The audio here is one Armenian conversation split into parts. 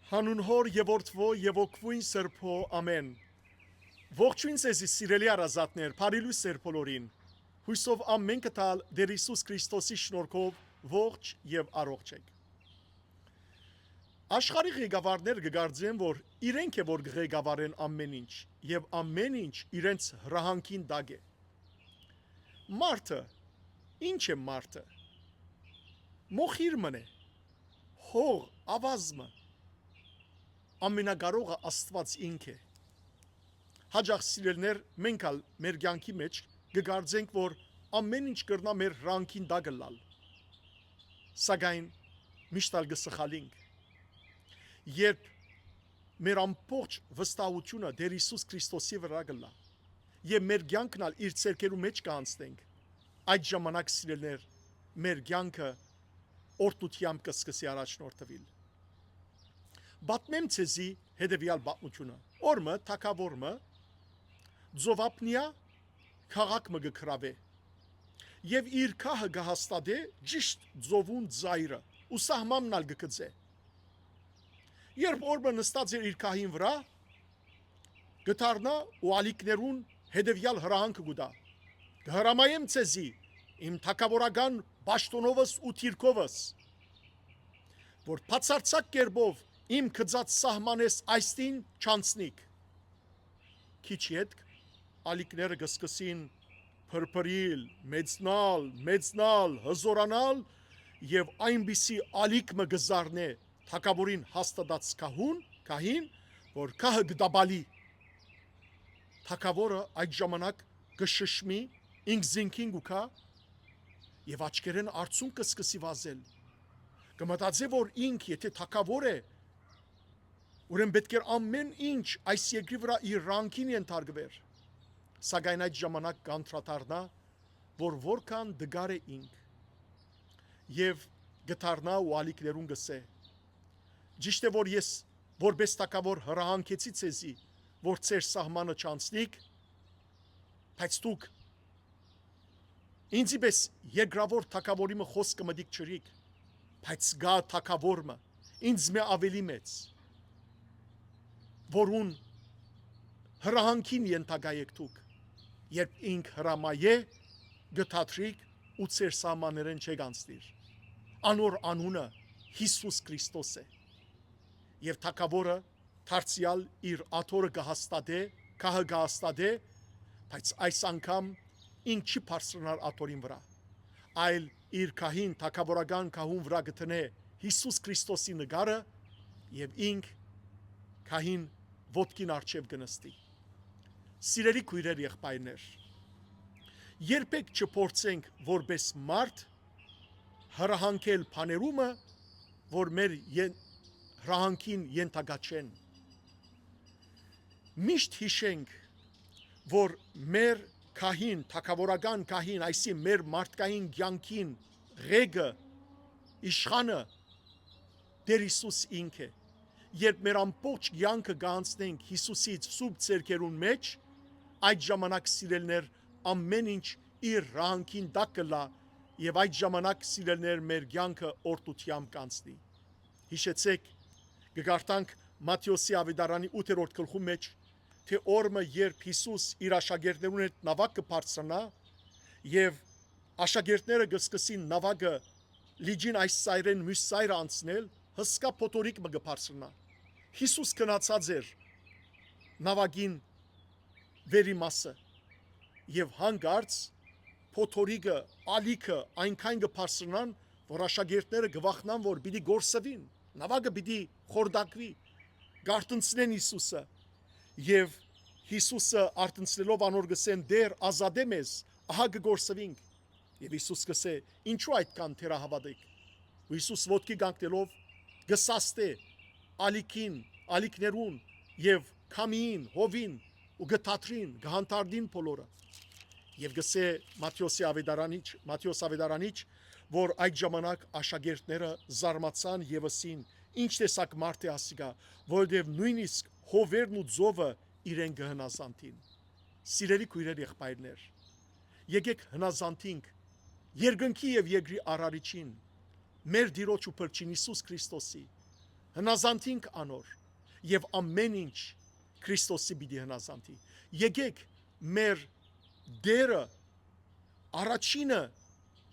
Հանուն հոր եւ որդվո եւ օգվույն սրբո ամեն։ Ողջույն ձեզի սիրելի արազատներ, բարիլույս սեր բոլորին։ Հույսով ամեն կտալ Տեր Հիսուս Քրիստոսի շնորհքով ողջ եւ առողջ եք։ Աշխարհի ղեկավարներ կգարձեն, որ իրենք է որ ղեկավարեն ամեն ինչ եւ ամեն ինչ իրենց հրահանգին դակ է։ Մարդը ինչ է մարդը։ Մոխիրմն է։ Հող ավազմը ամենակարողը Աստված ինք է։ Հաջող սիրելներ, մենք ալ մեր կյանքի մեջ կգարձենք, որ ամեն ինչ կրնա մեր հրանքին դակը լալ։ Սակայն միշտ ալ կսխալինք։ Երբ մեր ամբողջ վստահությունը Տեր Հիսուս Քրիստոսի վրա կլա եւ մեր կյանքն ալ իր ցերկերու մեջ կանցնենք, այդ ժամանակ սիրելներ, մեր կյանքը օրտությամբ կսկսի առաջնորդվել։ Պատմեմ ցեզի հետևյալ պատմությունը։ Օրը թակավորը Ձովապնիա քաղաք մը գքրավե եւ իր քահը գահստադե ճիշտ ձովուն ծայրը ու սահմանն ալ գկծե։ Երբ օրը նստած էր իր քահին վրա, գտարնա ու ալիքներուն հետևյալ հրահանգ գուտա։ Կհրամայեմ ցեզի իմ թակավորական պաշտոնովս ու թիրքովս, որ բացարձակ կերպով իմ գծած սահմանես այստին չանցնիք։ Քիչ յետք ալիքները կսկսին փրփրիլ, մեծնալ, հզորանալ եւ այնպիսի ալիք մը գզարնե թակավորին հաստատած քահին, որ քահը գդաբալի։ Թակավորը այդ ժամանակ կշշմի ինքզինքին գուքա եւ աչքերեն արցուն կսկսի վազել։ Կմտածի, որ ինք եթե թակավոր է, ուրեմն պետք է ամեն ինչ այս երկրի վրա իր ռանկին ենթարկվեր։ Սակայն այդ ժամանակ կանտրատարնա, որ որքան դգար է ինք եւ գտարնա ու ալիքներուն գսե։ Ճիշտ է, որ ես որպես թակավոր հրահանգեցի ցեզի, որ ծեր սահմանը չանցնիք, բայց դուք ինձի պես երկրավոր թակավորի մը խոսքը մտիկ չրիք, բայց գա թակավորը ինձ մե ավելի մեծ, որուն հրահանգին ենթակայեք դուք, երբ ինք հրամայե գտատրիք ու ծեր սահմաններեն չեք անցնիր։ Անոր անունը Հիսուս Քրիստոս է։ Եվ թակավորը դարձյալ իր աթորը կհաստատե, քահը կհաստատե, բայց այս անգամ ինք չի բարձրանալ աթորին վրա, այլ իր քահին թակավորական քահուն վրա գտնե Հիսուս Քրիստոսի նկարը եւ ինք քահին ոտքին առջև կնստի։ Սիրելի քույրեր, եղբայրներ, երբեք չփորձենք որպես մարդ հրահանգել բաներումը, որ մեր հրահանգին ենթակա չեն։ Միշտ հիշենք, որ մեր քահին, թակավորական քահին, այսի մեր մարդկային կյանքին ղեկը, իշխանը Տեր Հիսուս ինք է։ Երբ մեր ամբողջ կյանքը կանցնենք Հիսուսից սուրբ ցերկերուն մեջ, այդ ժամանակ սիրելներ ամեն ինչ իր հրահանգին տակ կլա եւ այդ ժամանակ սիրելներ մեր կյանքը օրտությամբ կանցնի։ Հիշեցեք, կգարտանք Մատթեոսի ավետարանի 8-րդ գլխու մեջ, թե օրը երբ Հիսուս իր աշակերտներուն հետ նավակ կբարձրանա եւ աշակերտները կսկսին նավակը լիջին այս սայրեն մյուս սայրը անցնել, հսկա փոթորիկ մը կբարձրանա։ Հիսուս գնացած էր նավակին վերի մասը եւ հանգարց փոթորիկը, ալիքը այնքան կբարձրանան, որ աշակերտները կվախնան, որ պիտի գործվին, նավակը պիտի խորդակվի, գարտնցնեն Հիսուսը եւ Հիսուսը արտնցնելով անոր գսեն դեր ազատե մեզ, ահա կգործվինք։ Եվ Հիսուս գսե ինչու այդքան թերահավատեք։ Ու Հիսուս ոտքի կանգնելով գսաստե ալիքին, ալիքներուն եւ քամին, հովին ու գտատրին, գհանտարդին բոլորը։ Եվ գսե Մատթեոս ավետարանիչ, որ այդ ժամանակ աշակերտները զարմացան եւ ասին. ինչ տեսակ մարդ է ասիկա, որովհետեւ նույնիսկ հովերն ու ձովը իրեն կհնազանդին։ Սիրելի քույրեր, եղբայրներ, եկեք հնազանդենք երկնքի եւ երկրի արարիչին, մեր Տիրոջ ու Փրկին Հիսուս Քրիստոսի, հնազանդինք անոր եւ ամեն ինչ Քրիստոսի պիտի հնազանդի։ Եկեք մեր դերը առաջինը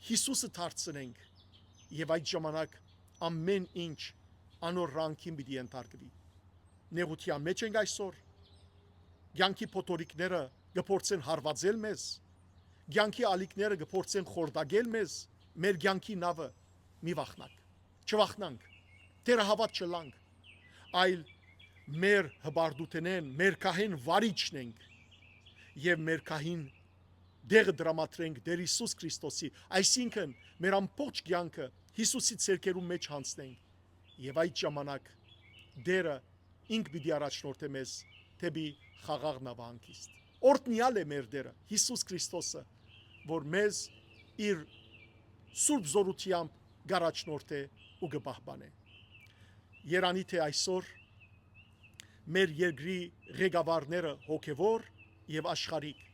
Հիսուսը դարձնենք եւ այդ ժամանակ ամեն ինչ անոր ռանքին պիտի ենթարկվի։ Նեղության մեջ ենք այսօր, կյանքի փոթորիկները գործեն հարվածել մեզ, կյանքի ալիքները գործեն խորտակել մեզ, մեր կյանքի նավը մի վախնանք, չվախնանք, դերահավատ չլանք, այլ մեր հբարդութենեն, մեր քահին վարիչն ենք եւ մեր քահին դեղը դրամատրենք Տեր Հիսուս Քրիստոսի, այսինքն մեր ամբողջ կյանքը Հիսուսի ցերկերու մեջ հանցնենք եւ այդ ժամանակ Տերը ինք պիտի առաջնորդե մեզ թեպի խաղաղ նավահանգիստ։ Օրհնյալ է մեր Տերը Հիսուս Քրիստոսը, որ մեզ իր սուրբ զորությամբ գարաչնորդ է ու կպահպանե։ Երանի թե այսօր մեր երկրի ղեկավարները հոգևոր եւ աշխարհիկ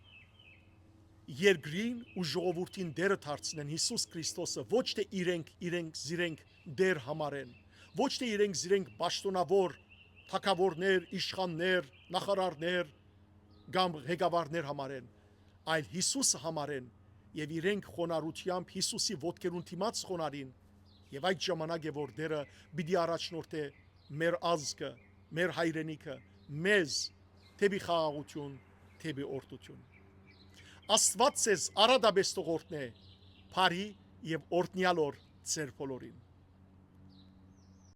երկրին ու ժողովրդին դերը դարձնեն Հիսուս Քրիստոսը, ոչ թե իրենք զիրենք դեր համարեն, ոչ թե իրենք զիրենք պաշտոնավոր թագավորներ, իշխաններ, նախարարներ կամ ղեկավարներ համարեն, այլ Հիսուսը համարեն եւ իրենք խոնարհությամբ Հիսուսի ոտքերուն դիմաց խոնարհին եւ այդ ժամանակ է որ դերը պիտի առաջնորդե մեր ազգը, մեր հայրենիքը, մեզ թեպի խաղաղություն, թեպի օրհնություն։ Աստված ձեզ արադաբես թողորտնե, բարի եւ օրհնյալ օր ձեր բոլորին։